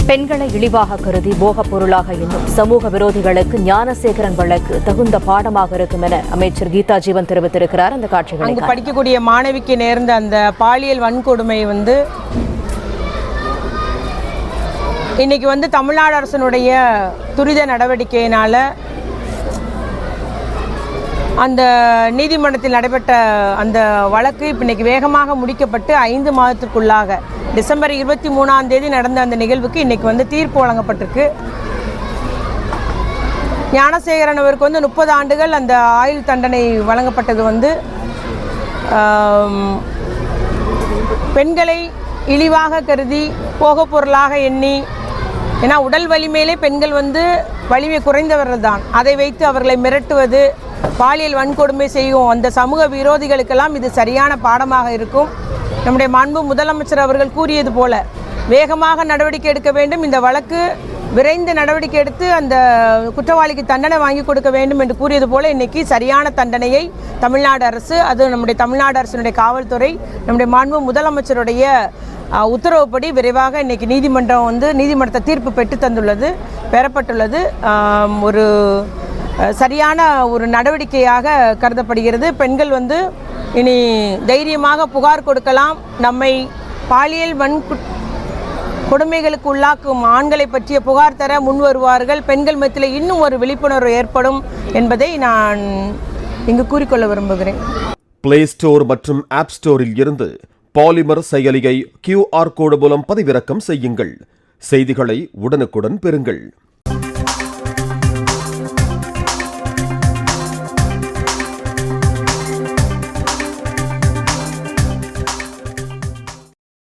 பெண்களை இழிவாக கருதி போகப் பொருளாக எண்ணும் சமூக விரோதிகளுக்கு ஞானசேகரன் வழக்கு தகுந்த பாடமாக இருக்கும் என அமைச்சர் கீதா ஜீவன் தெரிவித்திருக்கிறார். அந்த காட்சிகளை அங்கு படிக்கக்கூடிய மாணவிக்கு நேர்ந்த அந்த பாலியல் வன்கொடுமை இன்னைக்கு தமிழ்நாடு அரசினுடைய துரித நடவடிக்கையினால அந்த நீதிமன்றத்தில் நடைபெற்ற அந்த வழக்கு இன்னைக்கு வேகமாக முடிக்கப்பட்டு 5 மாதத்திற்குள்ளாக டிசம்பர் 23ஆம் தேதி நடந்த அந்த நிகழ்வுக்கு இன்னைக்கு தீர்ப்பு வழங்கப்பட்டிருக்கு. ஞானசேகரன் அவருக்கு 30 ஆண்டுகள் அந்த ஆயுள் தண்டனை வழங்கப்பட்டது பெண்களை இழிவாக கருதி போகப் பொருளாக எண்ணி, ஏன்னா உடல் வலிமையிலே பெண்கள் வலிமை குறைந்தவர்கள் தான், அதை வைத்து அவர்களை மிரட்டுவது, பாலியல் வன்கொடுமை செய்யும் அந்த சமூக விரோதிகளுக்கெல்லாம் இது சரியான பாடமாக இருக்கும். நம்முடைய மாண்பு முதலமைச்சர் அவர்கள் கூறியது போல வேகமாக நடவடிக்கை எடுக்க வேண்டும், இந்த வழக்கு விரைந்து நடவடிக்கை எடுத்து அந்த குற்றவாளிக்கு தண்டனை வாங்கி கொடுக்க வேண்டும் என்று கூறியது போல இன்னைக்கு சரியான தண்டனையை தமிழ்நாடு அரசு, அது நம்முடைய தமிழ்நாடு அரசினுடைய காவல்துறை, நம்முடைய மாண்பு முதலமைச்சருடைய உத்தரவுப்படி விரைவாக இன்னைக்கு நீதிமன்ற தீர்ப்பு பெறப்பட்டுள்ளது. ஒரு சரியான ஒரு நடவடிக்கையாக கருதப்படுகிறது. பெண்கள் இனி தைரியமாக புகார் கொடுக்கலாம். நம்மை பாலியல் கொடுமைகளுக்கு உள்ளாக்கும் ஆண்களை பற்றிய புகார் தர முன் வருவார்கள். பெண்கள் மத்தியில் இன்னும் ஒரு விழிப்புணர்வு ஏற்படும் என்பதை நான் இங்கு கூறிக்கொள்ள விரும்புகிறேன். பிளே ஸ்டோர் மற்றும் ஆப் ஸ்டோரில் இருந்து பாலிமர் செயலியை QR கோடு மூலம் பதிவிறக்கம் செய்யுங்கள். செய்திகளை உடனுக்குடன் பெறுங்கள்.